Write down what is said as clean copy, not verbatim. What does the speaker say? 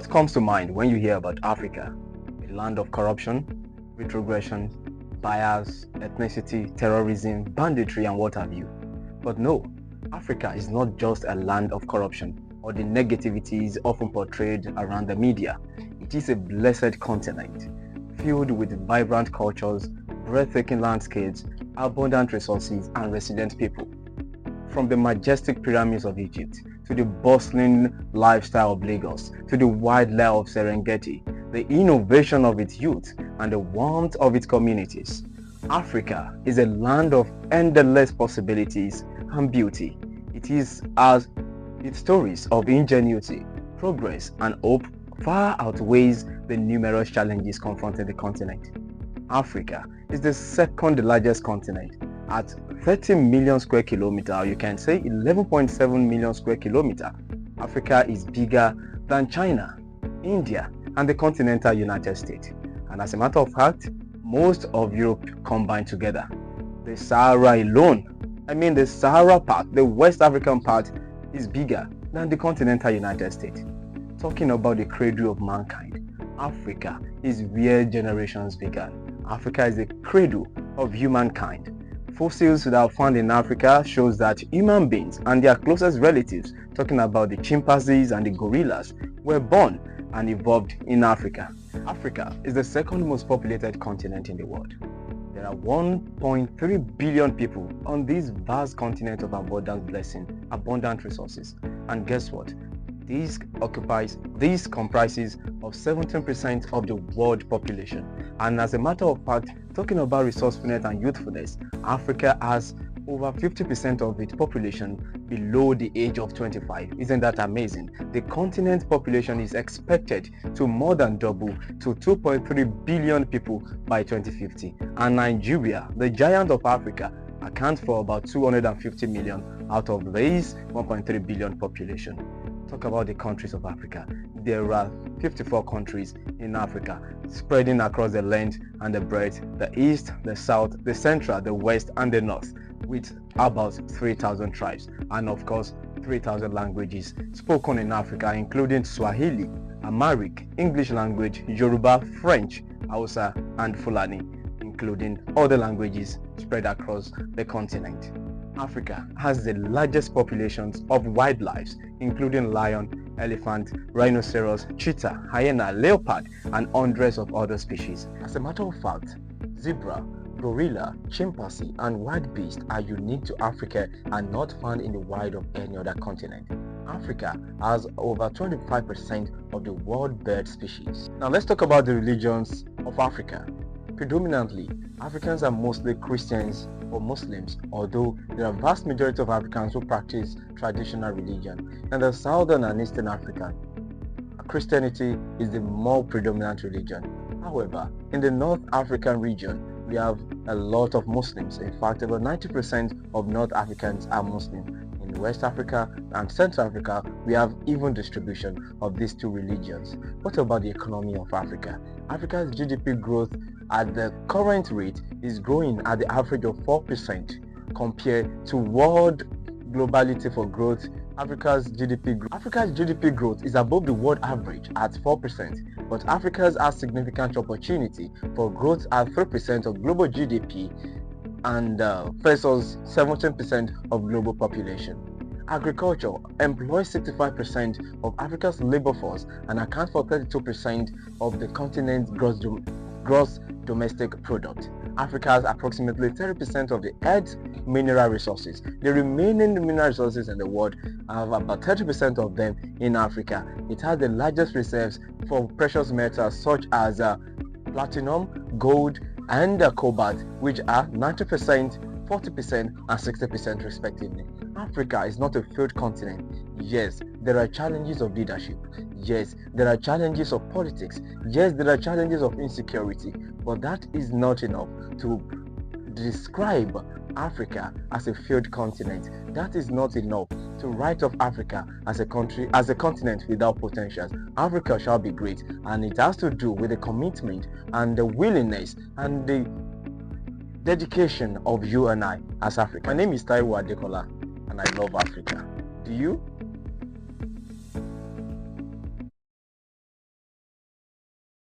What comes to mind when you hear about Africa? A land of corruption, retrogression, bias, ethnicity, terrorism, banditry, and what have you. But no, Africa is not just a land of corruption or the negativities often portrayed around the media. It is a blessed continent, filled with vibrant cultures, breathtaking landscapes, abundant resources, and resilient people. From the majestic pyramids of Egypt to the bustling lifestyle of Lagos to the wildlife of Serengeti, the innovation of its youth and the warmth of its communities, Africa is a land of endless possibilities and beauty. It is as its stories of ingenuity, progress and hope far outweighs the numerous challenges confronting the continent. Africa is the second largest continent at 30 million square kilometer, or you can say 11.7 million square kilometer. Africa is bigger than China, India, and the continental United States. And as a matter of fact, most of Europe combined together. The Sahara alone, the Sahara part, the West African part, is bigger than the continental United States. Talking about the cradle of mankind, Africa is where generations began. Africa is the cradle of humankind. Fossils that are found in Africa shows that human beings and their closest relatives, talking about the chimpanzees and the gorillas, were born and evolved in Africa. Africa is the second most populated continent in the world. There are 1.3 billion people on this vast continent of abundant blessing, abundant resources. And guess what? This comprises of 17% of the world population. And as a matter of fact, talking about resourcefulness and youthfulness, Africa has over 50% of its population below the age of 25. Isn't that amazing? The continent's population is expected to more than double to 2.3 billion people by 2050. And Nigeria, the giant of Africa, accounts for about 250 million out of this 1.3 billion population. Talk about the countries of Africa. There are 54 countries in Africa, spreading across the length and the breadth, the east, the south, the central, the west, and the north, with about 3,000 tribes, and of course 3,000 languages spoken in Africa, including Swahili, Amharic, English language, Yoruba, French, Hausa, and Fulani, including other languages spread across the continent. Africa has the largest populations of wildlife, including lion, elephant, rhinoceros, cheetah, hyena, leopard, and hundreds of other species. As a matter of fact, zebra, gorilla, chimpanzee, and wild beasts are unique to Africa and not found in the wild of any other continent. Africa has over 25% of the world bird species. Now let's talk about the religions of Africa. Predominantly, Africans are mostly Christians or Muslims, although there are a vast majority of Africans who practice traditional religion. In the southern and eastern Africa, Christianity is the more predominant religion. However, in the North African region, we have a lot of Muslims. In fact, about 90% of North Africans are Muslim. In West Africa and Central Africa, we have even distribution of these two religions. What about the economy of Africa? Africa's GDP growth at the current rate is growing at the average of 4% compared to world globality for growth. Africa's GDP growth is above the world average at 4%, but Africa has significant opportunity for growth at 3% of global GDP and versus 17% of global population. Agriculture employs 65% of Africa's labor force and accounts for 32% of the continent's gross domestic product. Africa has approximately 30% of the Earth's mineral resources. The remaining mineral resources in the world have about 30% of them in Africa. It has the largest reserves for precious metals such as platinum, gold, and cobalt, which are 90%, 40%, and 60% respectively. Africa is not a failed continent. Yes, there are challenges of leadership. Yes, there are challenges of politics. Yes, there are challenges of insecurity. But that is not enough to describe Africa as a failed continent. That is not enough to write off Africa as a country, as a continent without potential. Africa shall be great, and it has to do with the commitment and the willingness and the dedication of you and I as Africans. My name is Taiwo Adekola, and I love Africa. Do you?